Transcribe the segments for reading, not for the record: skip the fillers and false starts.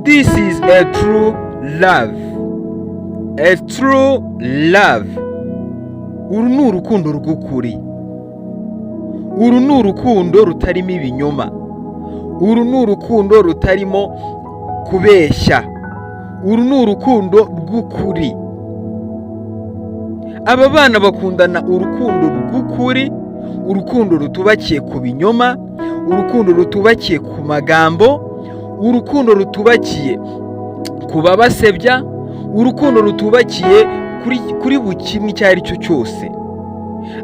This is a true love. A true love. Uru ni urukundo rw'ukuri. Uru ni urukundo rutarimo ibinyoma. Uru ni urukundo rutarimo kubeshya. Uru ni urukundo rw'ukuri. Aba bana bakundana urukundo rw'ukuri, urukundo rutubakiye ku binyoma, urukundo rutubakiye ku magambo, urukundo rutubakiye ku babasebya, urukundo rutubakiye kuri buri kimwe icyo ari cyo cyose.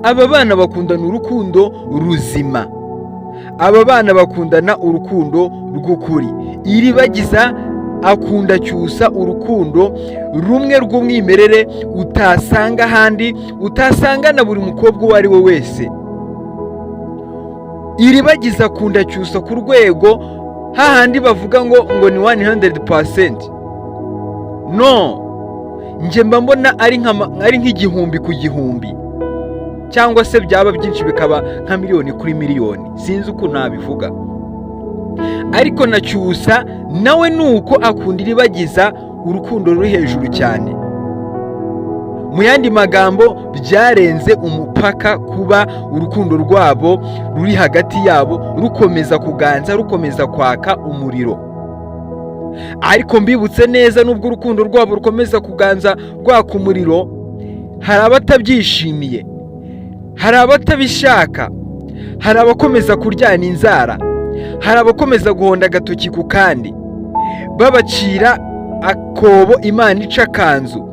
Aba bana bakundana urukundo ruzima. Aba bana bakundana urukundo rw'ukuri. Iribagiza akunda Cyusa urukundo rumwe rw'umwimerere utasanga ahandi, utasanga na buri mukobwa uwo ari we wese. Iribagiza akunda Cyusa ku rwego hahandi bavuga ngo ni 100%. No, nje mba mbona ari nk'igihumbi ku gihumbi, cyangwa se byaba byinshi bikaba nka miliyoni kuri miliyoni. Sinzi uko nabivuga. Ariko na Cyusa nawe nuko akunda Iribagiza urukundo ruri hejuru cyane. Mu yandi magambo, byarenze umupaka kuba urukundo rwabo ruri hagati yabo rukomeza kuganza, rukomeza kwaka umuriro. Ariko mbibutse neza, nubwo urukundo rwabo rukomeza kuganza rwaka umuriro, hari abatabyishimiye, hari abatabishaka, hari abakomeza kuryana inzara, hari abakomeza guhonda agatoki ku kandi babacira akobo Imana ica kanzu.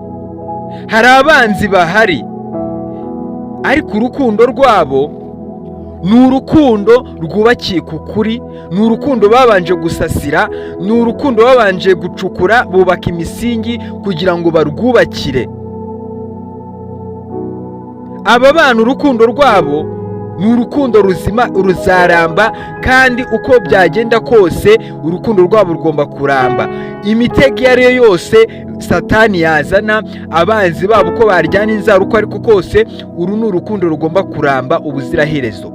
Hari abanzi bahari, ariko urukundo rwabo ni urukundo rwubakiye ku kuri, ni urukundo babanje gusasira, ni urukundo babanje gucukura, bubaka imisingi kugira ngo barwubakire. Aba bana urukundo rwabo ni urukundo ruzima, ruzaramba, kandi uko byagenda kose urukundo rwabo rugomba kuramba. Imitego iyo ari yo yose Satani yazana, abanzi babo uko baryana inzara uko ariko kose, uru ni urukundo rugomba kuramba ubuziraherezo.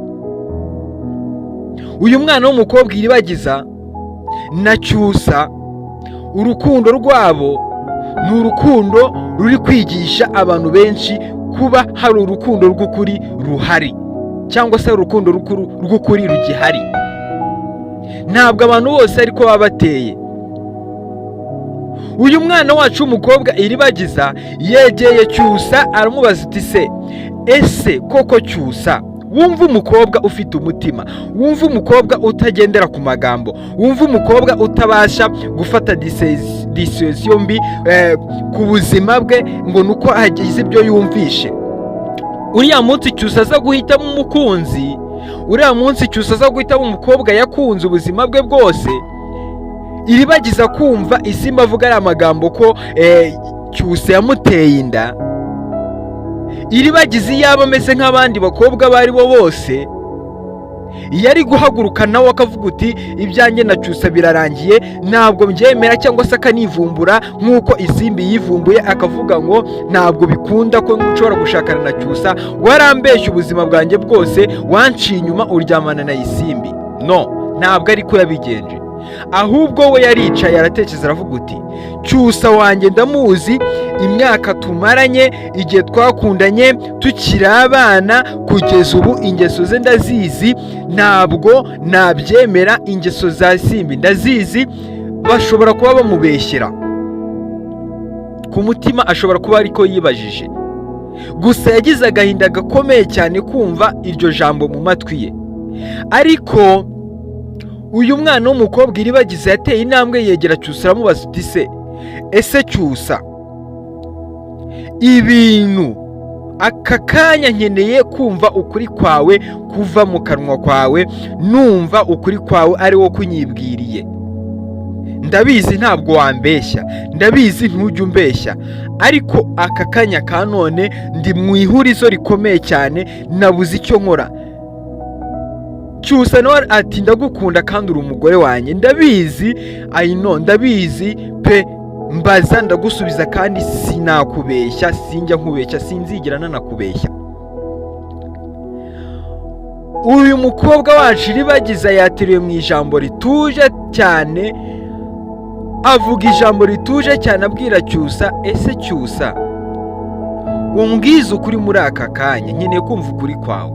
Uyu mwana w'umukobwa Iribagiza na Cyusa, urukundo rwabo ni urukundo ruri kwigisha abantu benshi kuba hari urukundo rw'ukuri ruhari, cyangwa se urukundo rw'ukuri rugihari. Ntabwo abantu bose ariko baba bateye. Uyu mwana wacu w'umukobwa Iribagiza yegeye Cyusa aramubaza ati se, ese koko Cyusa, wumva umukobwa ufite umutima, wumva umukobwa utagendera ku magambo, wumva umukobwa utabasha gufata decision mbi ku buzima bwe ngo nuko hagize ibyo yumvishe. Uriya munsi Cyusa aza guhitamo umukunzi, uriya munsi Cyusa aza guhitamo umukobwa yakunze ubuzima bwe bwose, Iribagiza kumva Isimbi avuga ari amagambo ko Cyusa yamuteye inda. Iribagiza yaba ameze nk'abandi bakobwa bari bo bose, yari guhaguruka nawe akavuga uti ibyanjye na Cyusa birarangiye, ntabwo mbyemera, cyangwa se akanivumbura nk'uko Isimbi yivumbuye akavuga ngo ntabwo bikunda ko nshobora gushakana na Cyusa, warambeshye ubuzima bwanjye bwose, wanciye inyuma uryamana na Isimbi. No, ntabwo ariko yabigenje. Ahubwo we yaricaye aratekereza aravuga uti Cyusa wanjye ndamuzi, imyaka tumaranye, igihe twakundanye tukiri abana kugeza ubu, ingeso ze ndazizi, ntabwo nabyemera. Ingeso za Isimbi ndazizi, bashobora kuba bamubeshyera ku mutima, ashobora kuba ariko yibajije. Gusa yagize agahinda gakomeye cyane kumva iryo jambo mu matwi ye. Ariko uyu mwana w'umukobwa Iribagiza yateye intambwe yegera Cyusa aramubaza uti se, ese Cyusa, ibintu aka kanya nkeneye kumva ukuri kwawe kuva mu kanwa kwawe, numva ukuri kwawe ari wo kunyibwiriye. Ndabizi ntabwo wambeshya, ndabizi ntujya umbeshya, ariko aka kanya ka none ndi mu ihurizo rikomeye cyane, nabuze icyo nkora. Cyusa nawe ati ndagukunda kandi uri umugore wanjye, ndabizi, ndabizi pe, mbaza ndagusubiza kandi sinakubeshya, sinjya nkubeshya, sinzigera nanakubeshya. Uyu mukobwa wacu Iribagiza yateruye mu ijambo rituje cyane, avuga ijambo rituje cyane abwira Cyusa, ese Cyusa umbwize ukuri muri aka kanya, nkeneye kumva ukuri kwawe.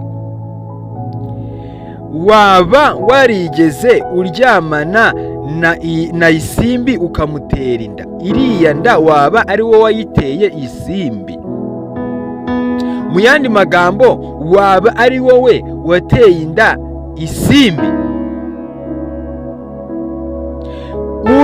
Waba warigeze uryamana na Isimbi ukamutera inda? Iriya nda waba ari wowe wayiteye Isimbi? Mu yandi magambo, waba ari wowe wateye inda Isimbi?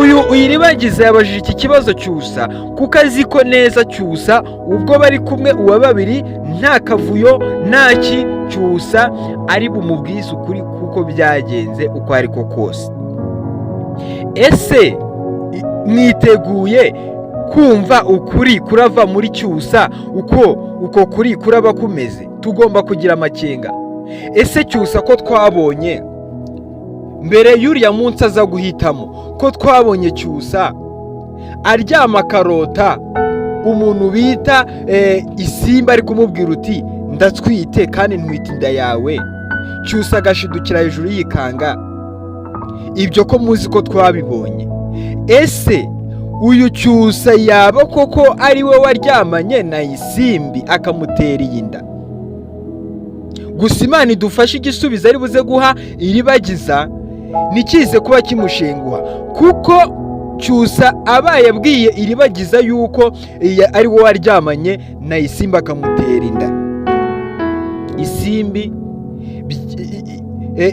Uyu Iribagiza yabajije iki kibazo Cyusa kuko azi ko neza Cyusa ubwo bari kumwe uwa babiri nta kavuyo ntaki, Cyusa ari bumubwize ukuri kuko byagenze uko ariko kose. Ese mwiteguye kumva ukuri kurava muri Cyusa uko kuri kuraba kumeze? Tugomba kugira amakenga. Ese Cyusa ko twabonye mbere y'uriya munsi aza guhitamo, ko twabonye Cyusa aryama akarota umuntu bita Isimbi ari kumubwira uti ndatwite kandi ntwite inda yawe, Cyusa agashidukira hejuru yikanga. Ibyo ko muzi ko twabibonye. Ese uyu Cyusa yaba koko ari we waryamanye na Isimbi akamutera iyi nda? Gusa Imana idufashe igisubizo ari buze guha Iribagiza nikize kuba kimushenguha, kuko Cyusa abaye abwiye Iribagiza yuko ari we waryamanye na Isimbi akamutera inda, Isimbi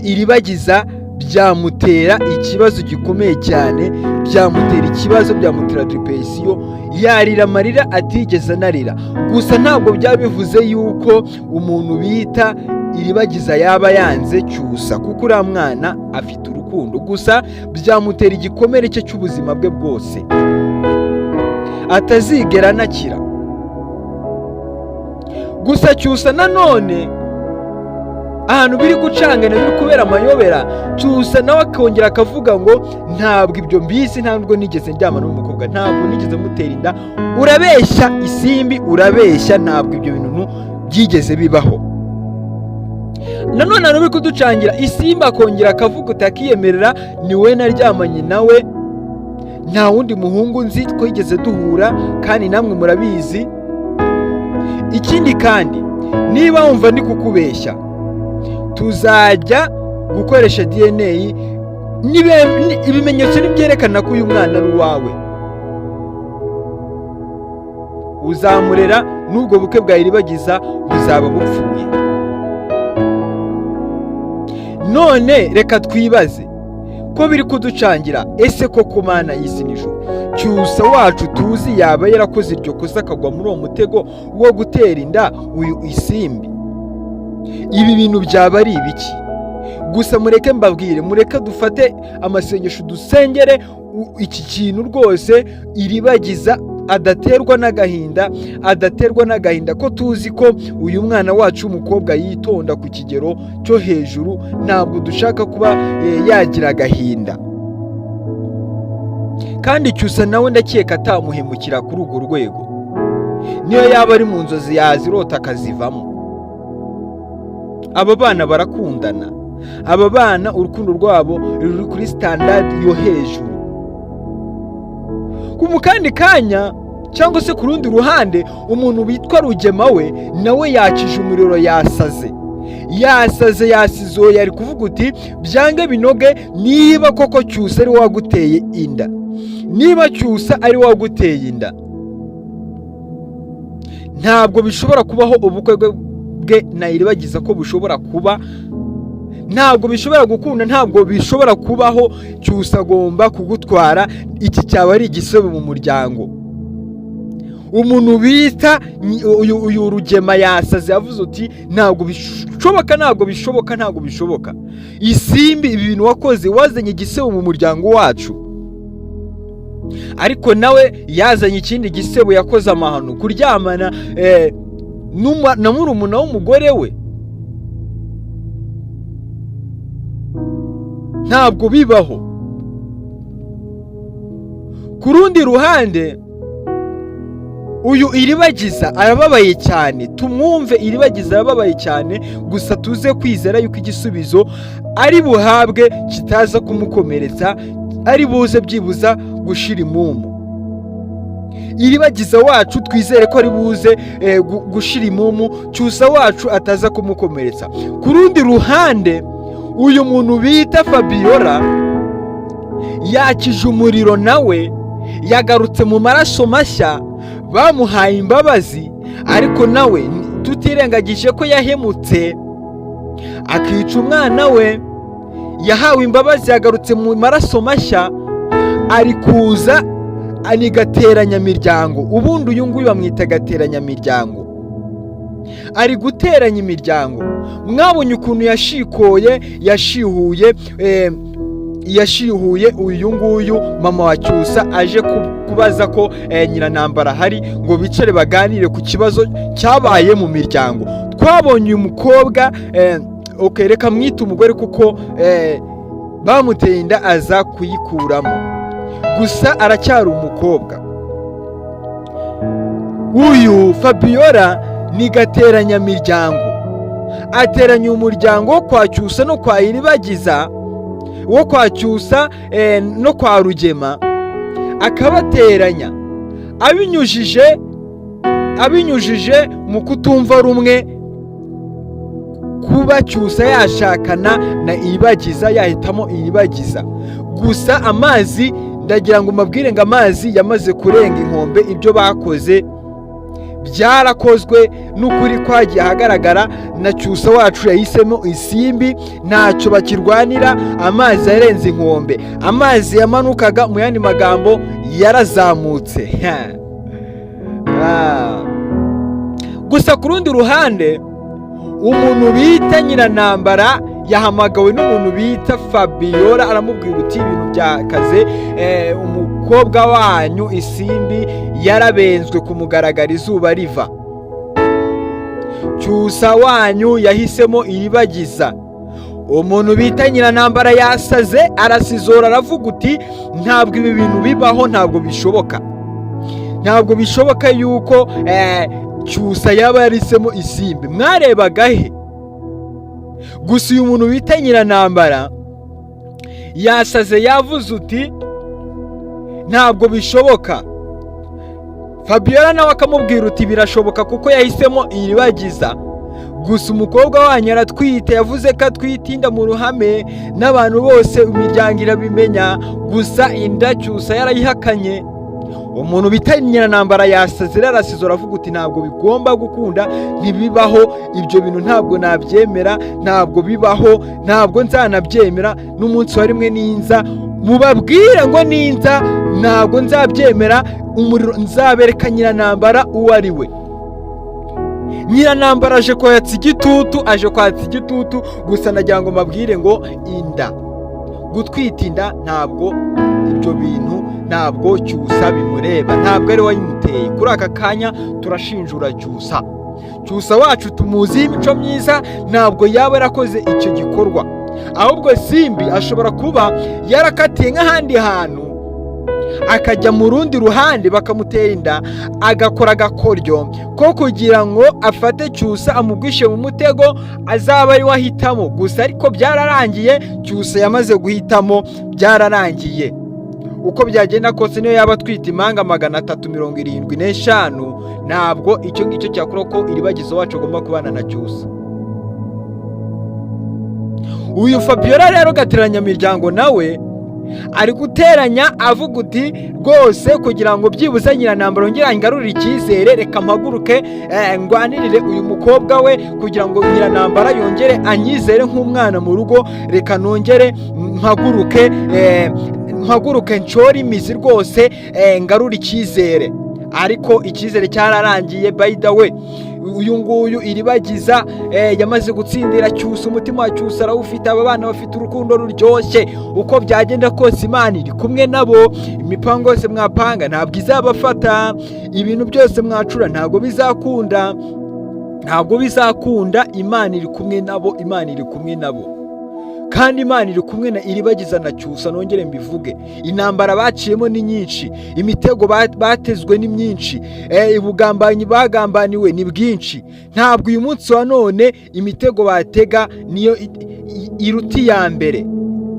Iribagiza byamutera ikibazo gikomeye cyane, byamutera ikibazo, byamutera depression, yarira amarira atigeze anarira. Gusa ntabwo byaba bivuze yuko umuntu bita Iribagiza yaba yanze Cyusa, kuko uriya mwana afite urukundo. Gusa byamutera igikomere cye cy'ubuzima bwe bwose atazigera anakira. Gusa Cyusa nanone ahantu biri gucangana, biri kubera amayobera, Cyusa nawe akongera akavuga ngo ntabwo ibyo mbizi, ntabwo nigeze ndyamana n'umukobwa, ntabwo nigeze mutera inda. Urabeshya Isimbi, urabeshya, ntabwo ibyo bintu byigeze bibaho. Nanone ahantu biri kuducangira, Isimbi akongera akavuga utakiyemerera, ni we naryamanye nawe, nta wundi muhungu nzi twigeze duhura, kandi namwe murabizi. Ikindi kandi, niba wumva ndi kukubeshya, tuzajya gukoresha DNA, ibimenyetso nibyerekana ko uyu mwana ari uwawe. Uzamurera, n'ubwo bukwe bwa Iribagiza buzaba bupfuye. None reka twibaze ko biri kuducangira, ese koko Mana y'isi n'ijuru, Cyusa wacu tuzi yaba yarakoze iryo kosa akagwa muri uwo mutego wo gutera inda uyu Isimbi? Ibi bintu byaba ari ibiki? Gusa mureke mbabwire, mureke dufate amasengesho dusengere iki kintu rwose Iribagiza adaterwa n'agahinda, ko tuzi ko uyu mwana wacu w'umukobwa yitonda ku kigero cyo hejuru. Ntabwo dushaka kuba yagira agahinda, kandi Cyusa nawe ndakeka atamuhemukira kuri urwo rwego. Niyo yaba ari mu nzozi yazirota akazivamo. Aba bana barakundana, aba bana urukundo rwabo ruri kuri standard yo hejuru. Ku kandi kanya cyangwa se ku rundi ruhande, umuntu witwa Rugema we nawe yakije umuriro, yasaze yasizo, yari kuvuga uti byange binoge, niba koko Cyusa ari waguteye inda, niba Cyusa ari waguteye inda, ntabwo bishobora kubaho ubukwe bwe na Iribagiza, ko bushobora kuba, ntabwo bishobora gukunda, ntabwo bishobora kubaho. Cyusa agomba kugutwara, iki cyaba ari igisebo mu muryango. Umuntu bita uyu Rugema yasaze, yavuze uti ntabwo bishoboka. Isimbi, ibi bintu wakoze, wazanye igisebo mu muryango wacu. Ariko nawe yazanye ikindi gisebo, yakoze amahano, kuryamana na murumuna w'umugore we. Ntabwo bibaho. Ku rundi ruhande, uyu Iribagiza arababaye cyane, tumwumve. Iribagiza arababaye cyane, gusa tuze kwizera yuko igisubizo ari buhabwe kitaza kumukomeretsa, ari buze byibuza gushira imumu. Iribagiza wacu twizere ko ari buze gushira imumu, Cyusa wacu ataza kumukomeretsa. Ku rundi ruhande, uyu muntu bita Fabiola yakije umuriro, nawe yagarutse mu maraso mashya, bamuhaye imbabazi, ariko nawe tutirengagije ko yahemutse akica umwana we. Yahawe imbabazi, yagarutse mu maraso mashya, ari kuza ni gateranyamiryango. Ubundi uyu nguyu bamwita gateranyamiryango, ari guteranya imiryango. Mwabonye ukuntu yashihuye uyu nguyu mama wa Cyusa aje kubaza ko Nyirantambara hari ngo bicare baganire ku kibazo cyabaye mu miryango. Twabonye uyu mukobwa reka mwita umugore kuko bamuteye inda aza kuyikuramo, gusa aracyari umukobwa. Uyu Fabiola ni gateranyamiryango, ateranya umuryango wo kwa Cyusa no kwa Iribagiza, wo kwa Cyusa no kwa Rugema, akabateranya abinyujije mu kutumva rumwe kuba Cyusa yashakana na Iribagiza, yahitamo Iribagiza. Gusa amazi, ndagira ngo mabwire ngo amazi yamaze kurenga inkombe. Ibyo bakoze byarakozwe, n'ukuri kwagiye ahagaragara, na Cyusa wacu yahisemo isimbi, ntacyo bakirwanira. Amazi yarenze inkombe, amazi yamanukaga, mu yandi magambo yarazamutse. Gusa ku rundi ruhande, umuntu bita Nyirantambara yahamagawe n'umuntu bita Fabiola, aramubwira uti ibintu byakaze, umukobwa wanyu isimbi yarabenzwe kumugaragara izuba riva. Cyusa wanyu yahisemo Iribagiza. Umuntu bita Nyirantambara yasaze, arasizora, aravuga uti ntabwo ibi bintu bibaho, ntabwo bishoboka yuko Cyusa yaba yarisemo isimbi. Mwarebaga he? Gusa uyu muntu bita Nyirantambara yasaze, yavuze uti ntabwo bishoboka. Fabiola nawe akamubwira uti birashoboka kuko yahisemo Iribagiza. Gusa umukobwa wanyu aratwite, yavuze ko atwite inda mu ruhame, n'abantu bose imiryango irabimenya, gusa inda Cyusa yarayihakanye. Umuntu bita Nyirantambara yasaze, arasizora, aravuga uti ntabwo bigomba gukunda, ntibibaho, ibyo bintu ntabwo nabyemera, ntabwo bibaho, ntabwo nzanabyemera. N'umunsi wa rimwe ninza mubabwire ngo ninza, ntabwo nzabyemera. Umuriro nzabereka Nyirantambara uwo ari we. Nyirantambara aje kwatsa igitutu, gusa nagira ngo mabwire ngo inda, gutwita inda, ntabwo ibyo bintu, ntabwo Cyusa bimureba, ntabwo ari wayimuteye. Kuri aka kanya turashinjura Cyusa wacu, tumuziho imico myiza, ntabwo yaba yarakoze icyo gikorwa. Ahubwo simbi ashobora kuba yarakatiye nk'ahandi hantu, akajya mu rundi ruhande bakamutera inda, agakora agakoryo ko kugira ngo afate Cyusa amugwishe mu mutego, azaba ari wahitamo. Gusa ariko byararangiye, Cyusa yamaze guhitamo, byararangiye. Uko byagenda kose, niyo yaba atwite impanga 375, ntabwo icyo ngicyo cyakora ko Iribagiza wacu agomba kubana na Cyusa. Uyu Fabiola rero gateranyamiryango nawe ari guteranya, avuga uti rwose kugira ngo byibuze Nyirantambara yongere angarurire icyizere, reka mpaguruke ngwanirire uyu mukobwa we kugira ngo Nyirantambara yongere anyizere nk'umwana mu rugo, reka nongere mpaguruke nshore imizi rwose, ngarura icyizere. Ariko icyizere cyararangiye. By the way, uyu nguyu Iribagiza yamaze gutsindira Cyusa, umutima wa Cyusa arawufite. Aba bana bafite urukundo ruryoshye. Uko byagenda kose, Imana iri kumwe nabo. Imipango yose mwapanga ntabwo izabafata, ibintu byose mwacura ntabwo bizakunda. Imana iri kumwe nabo, kandi Imana iri kumwe na Iribagiza na Cyusa. Nongere mbivuge, intambara baciyemo ni nyinshi, imitego batezwe ni myinshi, ubugambanyi bagambaniwe ni bwinshi. Ntabwo uyu munsi wa none imitego batega niyo iruti ya mbere.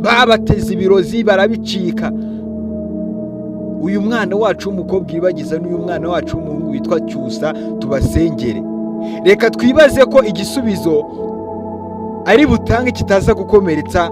Babateze ibirozi barabicika. uyu mwana wacu w'umukobwa iribagiza n'uyu mwana wacu w'umuhungu witwa Cyusa tubasengere. Reka twibaze ko igisubizo ari butange kitaza gukomeretsa